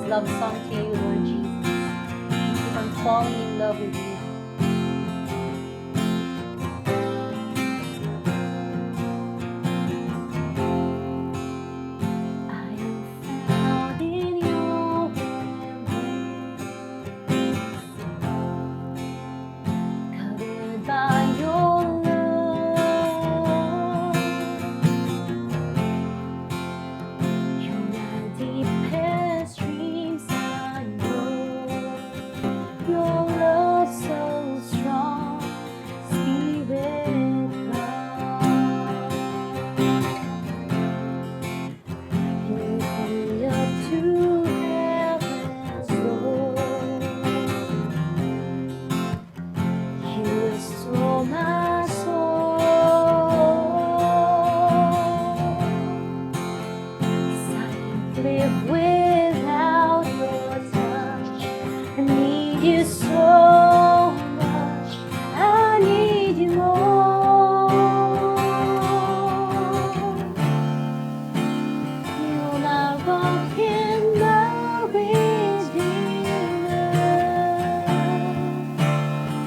love song to you, Lord Jesus. Keep on falling in love with you. Live without your touch. I need you so much. I need you more. You're my rock and my redeemer.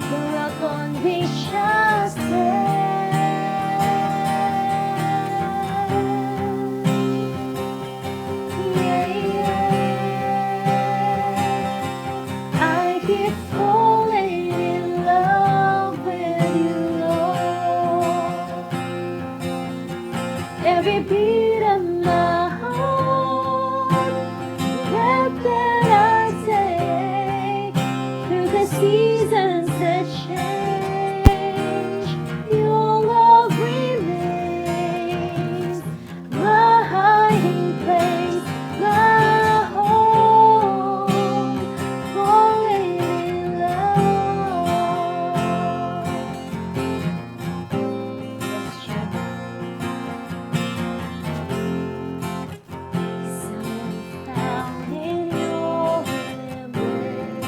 The rock on which I stand. Keep falling in love with you, Lord. Every beat of my heart, breath that I take, through the seasons that change, your love remains my hiding place, my home, falling in love. Yes, Jesus. Found in your embrace,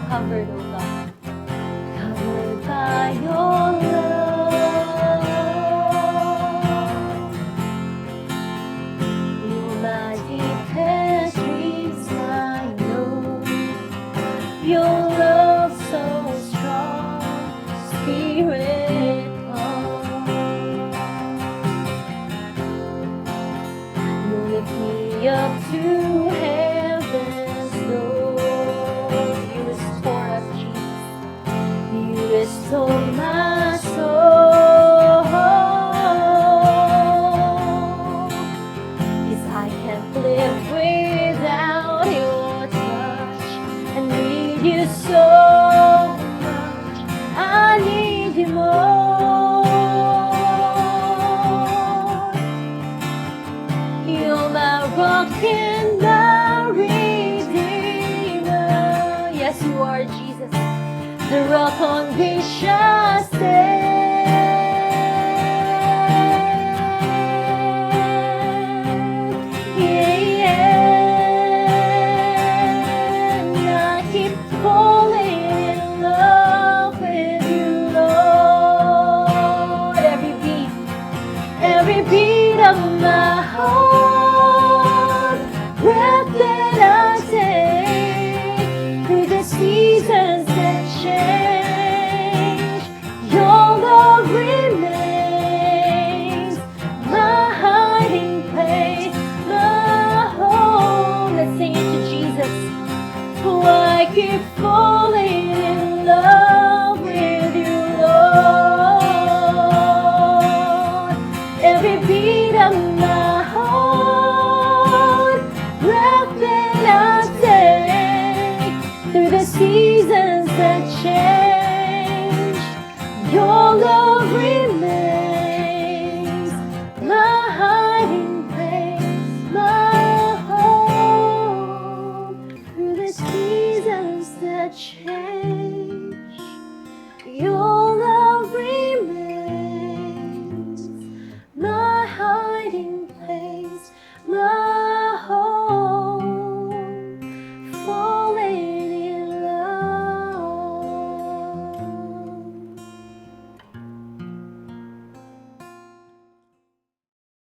covered, oh God, covered by your love. You're my deepest dreams, I know. Your love so strong, Spirit, come. You lift me up to heaven's door. You restore us, Jesus. You restore my soul. 'Cause I can't live without your touch. I need you so much. I need you more. You're my rock and my redeemer. Yes, you are, Jesus. The rock on which I stand. I keep falling in love with you, Lord. Every beat of my heart, breath that I take, through the seasons that change, your love remains my hiding place, my home. Let's sing it to Jesus. Oh, I keep falling in love with you, Lord. Every beat of my heart, breath that I take, through the seasons that change, your love remains my hiding place, my home. Through the seasons that change, your love remains my hiding